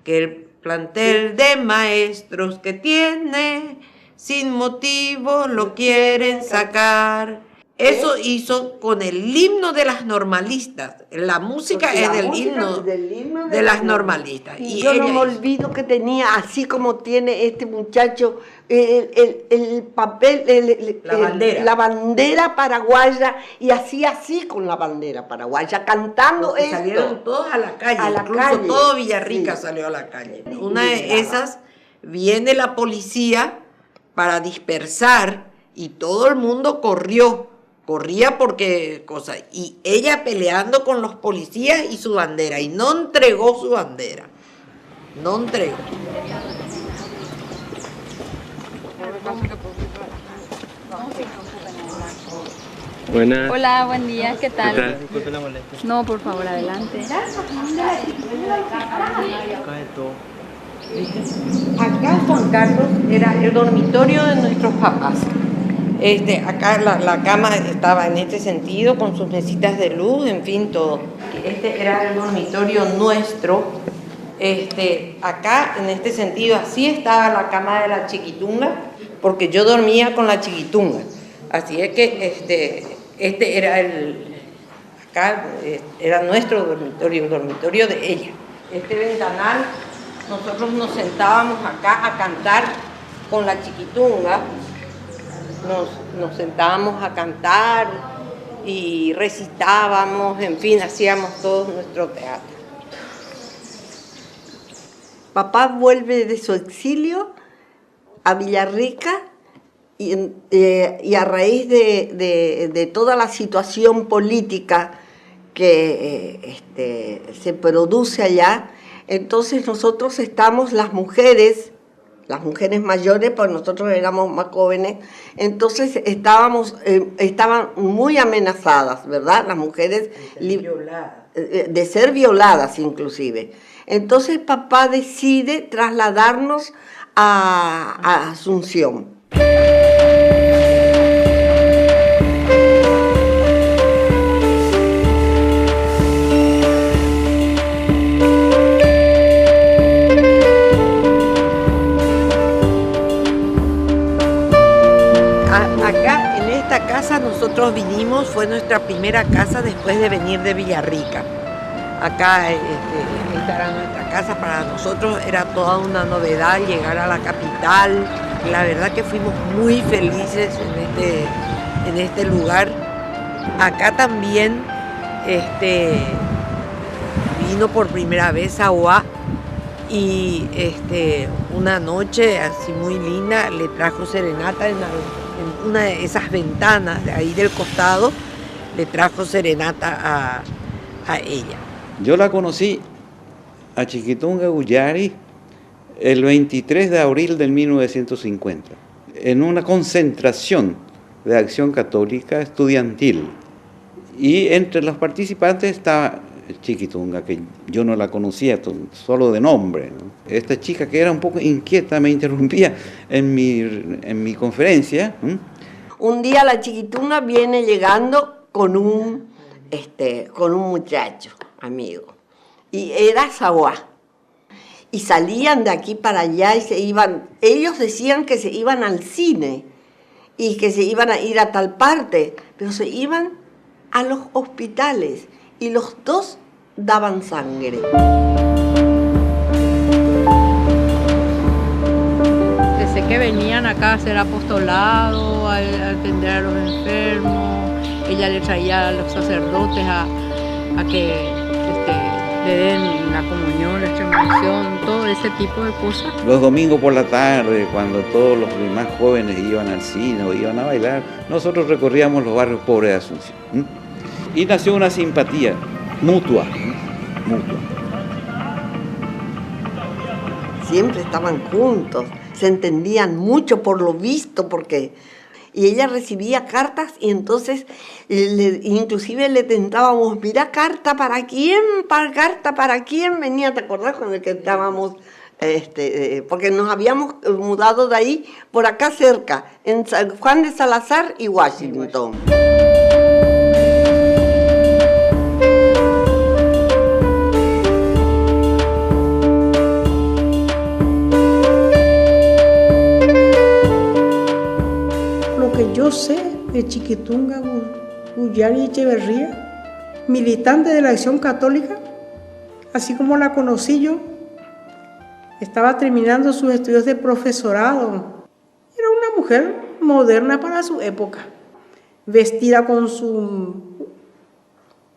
que el plantel de maestros que tiene sin motivo lo quieren sacar. Eso hizo con el himno de las normalistas. La música es del himno de las normalistas. Y yo no me olvido que tenía, así como tiene este muchacho, el papel, la bandera paraguaya, y hacía así con la bandera paraguaya, cantando esto. Salieron todos a la calle, incluso todo Villarrica salió a la calle. Una de esas, viene la policía para dispersar y todo el mundo corría porque cosa, y ella peleando con los policías y su bandera, y no entregó su bandera, no entregó. Buenas. Hola, buen día, ¿qué tal? ¿Qué tal? Disculpe la molestia. No, por favor, adelante. Acá Juan Carlos era el dormitorio de nuestros papás. Acá la cama estaba en este sentido, con sus mesitas de luz, en fin, todo. Este era el dormitorio nuestro. Acá, en este sentido, así estaba la cama de la chiquitunga, porque yo dormía con la chiquitunga. Así es que este era acá era nuestro dormitorio, el dormitorio de ella. Este ventanal, nosotros nos sentábamos acá a cantar con la chiquitunga. Nos sentábamos a cantar y recitábamos, en fin, hacíamos todo nuestro teatro. Papá vuelve de su exilio a Villarrica y a raíz de toda la situación política que se produce allá, entonces nosotros estamos, las mujeres mayores, pues nosotros éramos más jóvenes, entonces estaban muy amenazadas, ¿verdad? Las mujeres de ser violadas inclusive. Entonces papá decide trasladarnos a Asunción. Acá, en esta casa, nosotros vinimos, fue nuestra primera casa después de venir de Villarrica. Acá, esta era nuestra casa, para nosotros era toda una novedad llegar a la capital. La verdad que fuimos muy felices en este lugar. Acá también vino por primera vez a Oa y una noche así muy linda le trajo serenata en una de esas ventanas de ahí del costado, le trajo serenata a ella. Yo la conocí a Chiquitunga Guyari el 23 de abril de 1950, en una concentración de Acción Católica estudiantil. Y entre los participantes estaba Chiquitunga, que yo no la conocía, solo de nombre, ¿no? Esta chica que era un poco inquieta me interrumpía en mi conferencia. Un día la Chiquitunga viene llegando con un muchacho, amigo, y era Zaguá. Y salían de aquí para allá y se iban, ellos decían que se iban al cine y que se iban a ir a tal parte, pero se iban a los hospitales y los dos daban sangre. Desde que venían acá a hacer apostolado, a atender a los enfermos, ella le traía a los sacerdotes a que le den la comunión, la extremaunción, todo ese tipo de cosas. Los domingos por la tarde, cuando todos los demás jóvenes iban al cine o iban a bailar, nosotros recorríamos los barrios pobres de Asunción. Y nació una simpatía mutua. Siempre estaban juntos, se entendían mucho por lo visto, y ella recibía cartas y entonces inclusive le tentábamos, mira, carta para quién venía, ¿te acordás con el que estábamos? Porque nos habíamos mudado de ahí, por acá cerca, en San Juan de Salazar y Washington. Yo sé de Chiquitunga Guyari Echeverría, militante de la Acción Católica, así como la conocí yo, estaba terminando sus estudios de profesorado. Era una mujer moderna para su época, vestida con su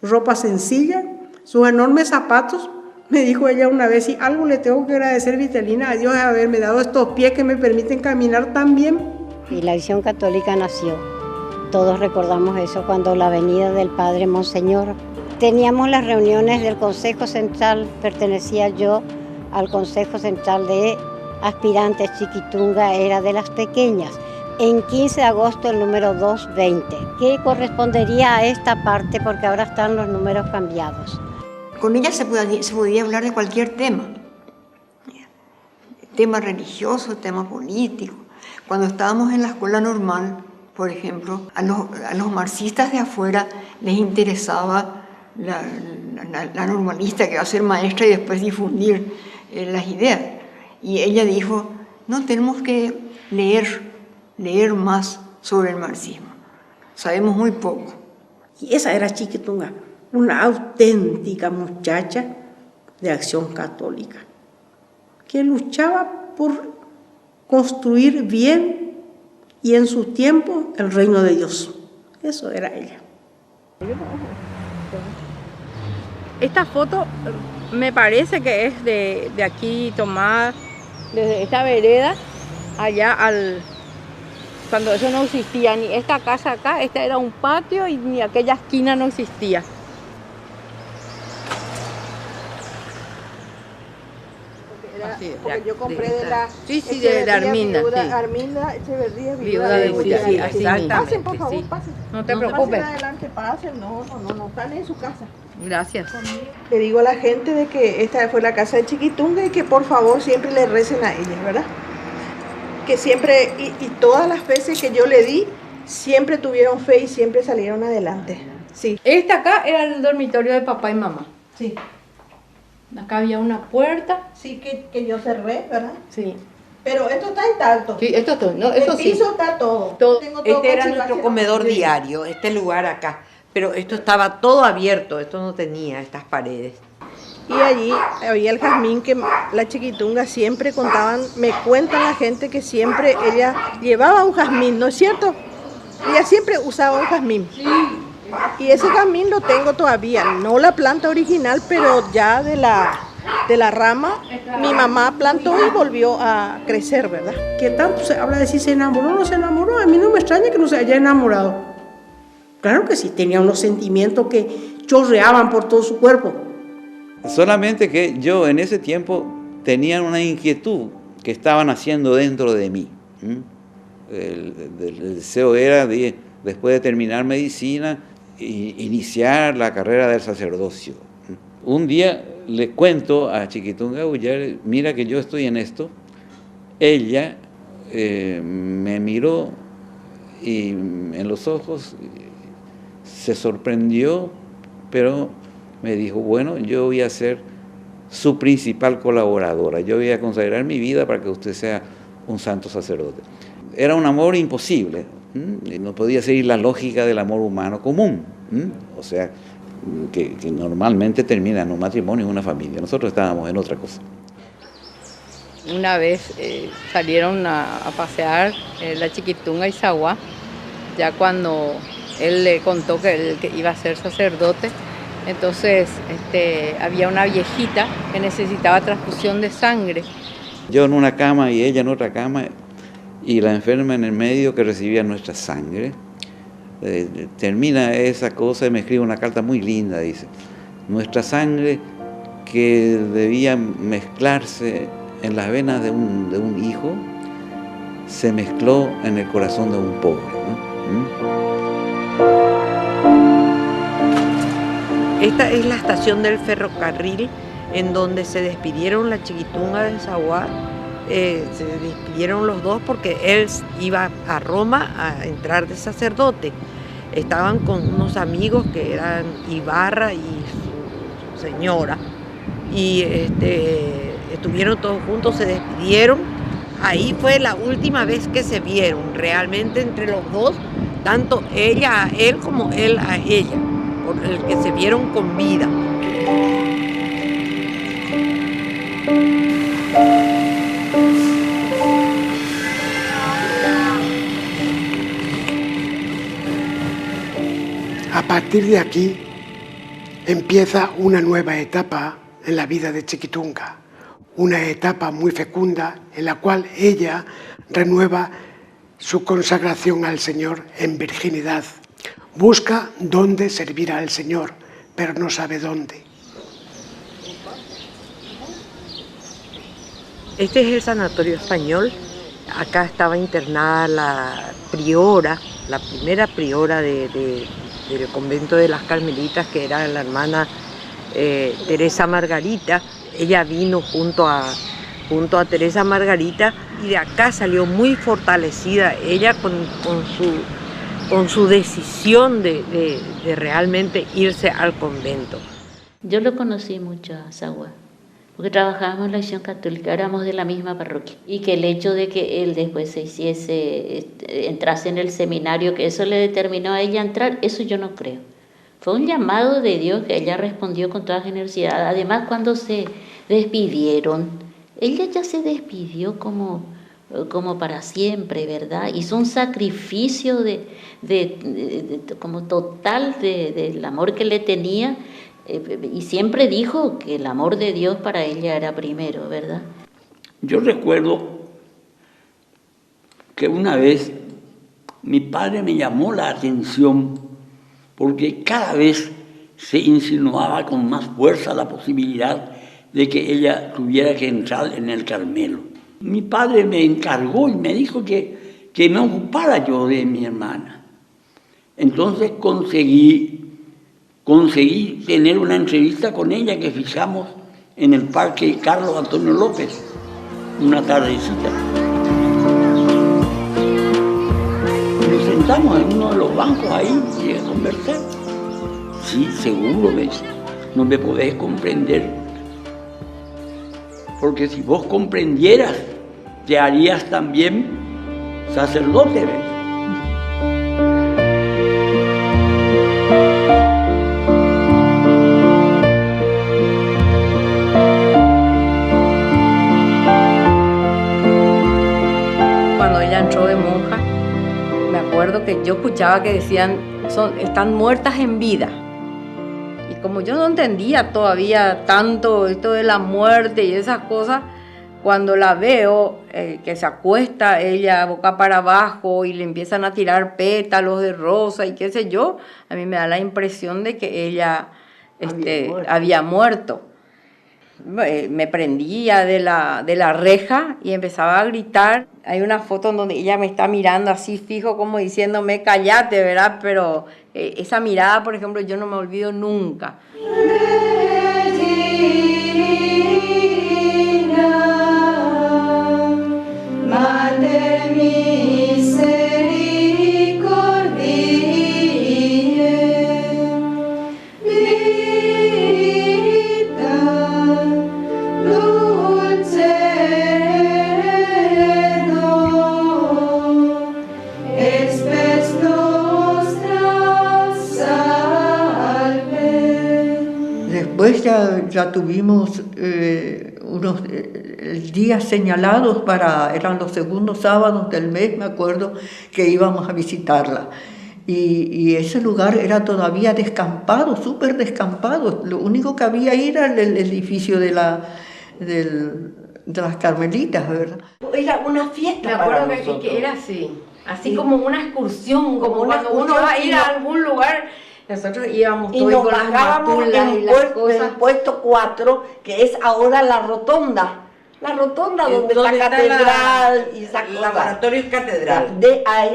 ropa sencilla, sus enormes zapatos. Me dijo ella una vez, si algo le tengo que agradecer, Vitalina, a Dios, haberme dado estos pies que me permiten caminar tan bien. Y la Acción Católica nació. Todos recordamos eso cuando la venida del Padre Monseñor. Teníamos las reuniones del Consejo Central, pertenecía yo al Consejo Central de Aspirantes. Chiquitunga era de las pequeñas. En 15 de agosto el número 220, que correspondería a esta parte porque ahora están los números cambiados. Con ella se podía hablar de cualquier tema. Tema religioso, tema político. Cuando estábamos en la escuela normal, por ejemplo, a los marxistas de afuera les interesaba la normalista que va a ser maestra y después difundir las ideas. Y ella dijo, no, tenemos que leer más sobre el marxismo. Sabemos muy poco. Y esa era Chiquitunga, una auténtica muchacha de Acción Católica, que luchaba por construir bien y en su tiempo el reino de Dios. Eso era ella. Esta foto me parece que es de aquí tomada, desde esta vereda, allá cuando eso no existía, ni esta casa acá, esta era un patio y ni aquella esquina no existía. Porque yo compré de la de Arminda. Arminda Echeverría, viuda de Guyari. Pasen, por favor, pasen. No te preocupes. Pasen adelante, pasen. No, están en su casa. Gracias. Le digo a la gente de que esta fue la casa de Chiquitunga y que por favor siempre le recen a ella, ¿verdad? Que siempre, y todas las veces que yo le di, siempre tuvieron fe y siempre salieron adelante. Sí. Esta acá era el dormitorio de papá y mamá. Sí. Acá había una puerta. Sí, que yo cerré, ¿verdad? Sí. Pero esto está intacto. Sí, esto todo. No, eso el piso está todo. Este era nuestro comedor diario, este lugar acá. Pero esto estaba todo abierto, esto no tenía estas paredes. Y allí había el jazmín que la Chiquitunga siempre contaban, me cuentan la gente que siempre ella llevaba un jazmín, ¿no es cierto? Ella siempre usaba un jazmín. Sí. Y ese jazmín lo tengo todavía, no la planta original, pero ya de la rama, mi mamá plantó y volvió a crecer, ¿verdad? ¿Qué tanto se habla de si se enamoró o no se enamoró? A mí no me extraña que no se haya enamorado. Claro que sí, tenía unos sentimientos que chorreaban por todo su cuerpo. Solamente que yo en ese tiempo tenía una inquietud que estaban haciendo dentro de mí. El deseo era, después de terminar medicina, iniciar la carrera del sacerdocio. Un día le cuento a Chiquitunga Guyari, mira que yo estoy en esto. Ella me miró y en los ojos se sorprendió, pero me dijo, bueno, yo voy a ser su principal colaboradora, yo voy a consagrar mi vida para que usted sea un santo sacerdote. Era un amor imposible, no podía seguir la lógica del amor humano común, o sea, que normalmente termina en un matrimonio, en una familia. Nosotros estábamos en otra cosa. Una vez salieron a pasear la Chiquitunga y Zaguá, ya cuando él le contó que él iba a ser sacerdote. Entonces había una viejita que necesitaba transfusión de sangre. Yo en una cama y ella en otra cama, y la enferma en el medio que recibía nuestra sangre. Termina esa cosa y me escribe una carta muy linda, dice, nuestra sangre que debía mezclarse en las venas de un hijo, se mezcló en el corazón de un pobre, ¿no? Esta es la estación del ferrocarril en donde se despidieron la Chiquitunga de Zaguá. Se despidieron los dos porque él iba a Roma a entrar de sacerdote. Estaban con unos amigos que eran Ibarra y su señora. Y estuvieron todos juntos, se despidieron. Ahí fue la última vez que se vieron realmente entre los dos, tanto ella a él como él a ella, por el que se vieron con vida. A partir de aquí empieza una nueva etapa en la vida de Chiquitunga, una etapa muy fecunda en la cual ella renueva su consagración al Señor en virginidad. Busca dónde servir al Señor, pero no sabe dónde. Este es el sanatorio español. Acá estaba internada la priora, la primera priora del convento de las Carmelitas, que era la hermana Teresa Margarita. Ella vino junto a Teresa Margarita y de acá salió muy fortalecida ella con su decisión de realmente irse al convento. Yo lo conocí mucho a Zaguá, porque trabajábamos en la Acción Católica, éramos de la misma parroquia, y que el hecho de que él después entrase en el seminario, que eso le determinó a ella entrar, eso yo no creo. Fue un llamado de Dios que ella respondió con toda generosidad. Además, cuando se despidieron, ella ya se despidió como para siempre, ¿verdad? Hizo un sacrificio como total del amor que le tenía, y siempre dijo que el amor de Dios para ella era primero, ¿verdad? Yo recuerdo que una vez mi padre me llamó la atención porque cada vez se insinuaba con más fuerza la posibilidad de que ella tuviera que entrar en el Carmelo. Mi padre me encargó y me dijo que me ocupara yo de mi hermana. Entonces conseguí tener una entrevista con ella que fijamos en el Parque Carlos Antonio López, una tardecita. Nos sentamos en uno de los bancos ahí y a conversar. Sí, seguro, ¿ves? No me podés comprender. Porque si vos comprendieras, te harías también sacerdote, ¿ves? Cuando ella entró de monja, me acuerdo que yo escuchaba que decían, están muertas en vida. Y como yo no entendía todavía tanto esto de la muerte y esas cosas, cuando la veo que se acuesta ella boca para abajo y le empiezan a tirar pétalos de rosa y qué sé yo, a mí me da la impresión de que ella había muerto. me prendía de la reja y empezaba a gritar. Hay una foto en donde ella me está mirando así fijo, como diciéndome, cállate, ¿verdad? Pero esa mirada, por ejemplo, yo no me olvido nunca. Después ya tuvimos unos días señalados eran los segundos sábados del mes, me acuerdo, que íbamos a visitarla. Y ese lugar era todavía descampado, súper descampado. Lo único que había ahí era el edificio de las Carmelitas, ¿verdad? Era una fiesta. Me acuerdo que era así sí. Como una excursión, como cuando uno va a ir a algún lugar. Nosotros íbamos y todos nos con las bajábamos matulas y las cosas. en el puesto 4, que es ahora la rotonda. La rotonda donde está catedral y esa cosa. Laboratorio catedral.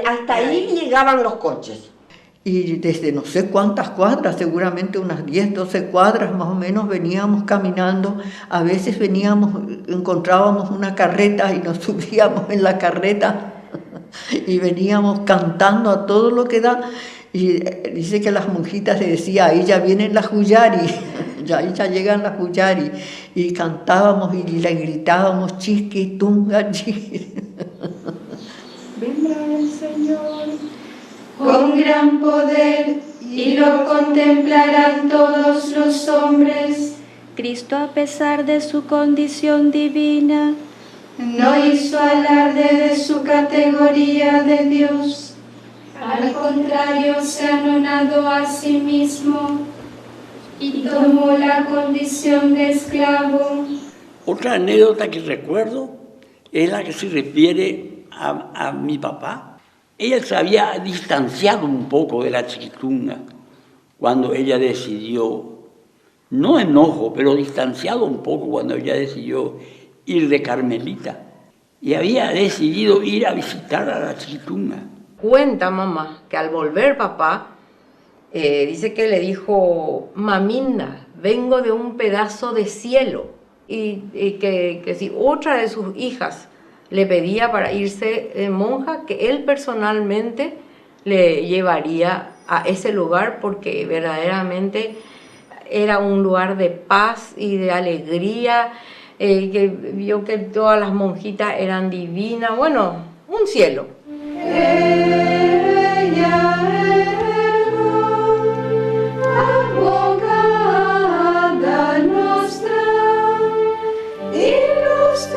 Hasta ahí llegaban los coches. Y desde no sé cuántas cuadras, seguramente unas 10, 12 cuadras más o menos, veníamos caminando. A veces encontrábamos una carreta y nos subíamos en la carreta y veníamos cantando a todo lo que da. Y dice que las monjitas le decían, ahí ya vienen las Huyari, ahí ya llegan las Huyari. Y cantábamos y le gritábamos, Chiquitunga, Vendrá el Señor con gran poder y lo contemplarán todos los hombres. Cristo, a pesar de su condición divina, no hizo alarde de su categoría de Dios. Al contrario, se anonadó a sí mismo y tomó la condición de esclavo. Otra anécdota que recuerdo es la que se refiere a mi papá. Ella se había distanciado un poco de la Chiquitunga cuando ella decidió, no enojo, pero distanciado un poco cuando ella decidió ir de Carmelita. Y había decidido ir a visitar a la Chiquitunga. Cuenta mamá que al volver papá, dice que le dijo, maminda, vengo de un pedazo de cielo. Y que si otra de sus hijas le pedía para irse monja, que él personalmente le llevaría a ese lugar porque verdaderamente era un lugar de paz y de alegría, que vio que todas las monjitas eran divinas, bueno, un cielo. Abogada nostra, illustrus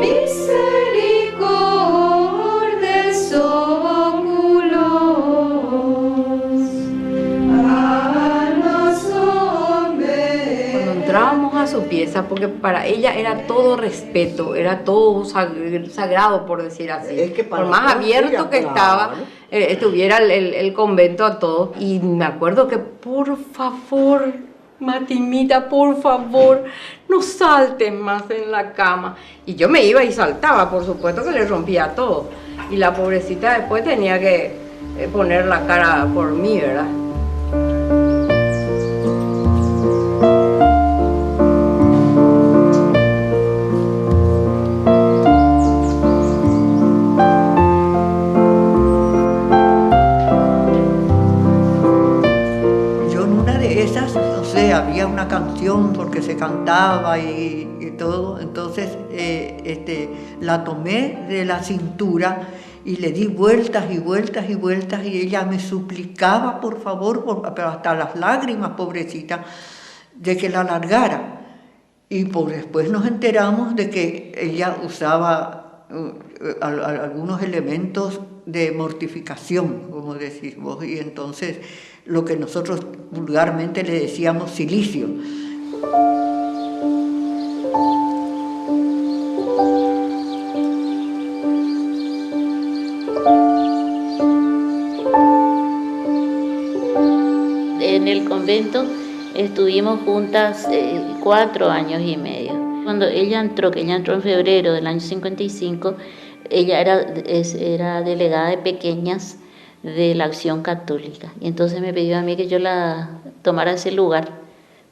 misericordes oculos a los hombres. Cuando entrábamos a su pieza, porque para ella era todo respeto, era todo sagrado, por decir así. Es que por más abierto que estaba, estuviera el convento a todos. Y me acuerdo que, por favor, Matimita, por favor, no saltes más en la cama. Y yo me iba y saltaba, por supuesto que le rompía todo. Y la pobrecita después tenía que poner la cara por mí, ¿verdad? Había una canción porque se cantaba y todo, entonces la tomé de la cintura y le di vueltas y vueltas y vueltas y ella me suplicaba por favor, pero hasta las lágrimas, pobrecita, de que la largara. Y después nos enteramos de que ella usaba algunos elementos de mortificación, como decís vos, y entonces lo que nosotros vulgarmente le decíamos silicio. En el convento Estuvimos juntas 4 años y medio. Cuando ella entró, que ella entró en febrero del año 55, ella era delegada de pequeñas de la Acción Católica. Y entonces me pidió a mí que yo la tomara ese lugar,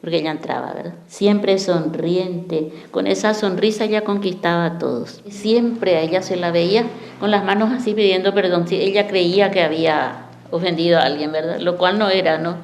porque ella entraba, ¿verdad? Siempre sonriente, con esa sonrisa ella conquistaba a todos. Siempre a ella se la veía con las manos así pidiendo perdón. Si ella creía que había ofendido a alguien, ¿verdad? Lo cual no era, ¿no?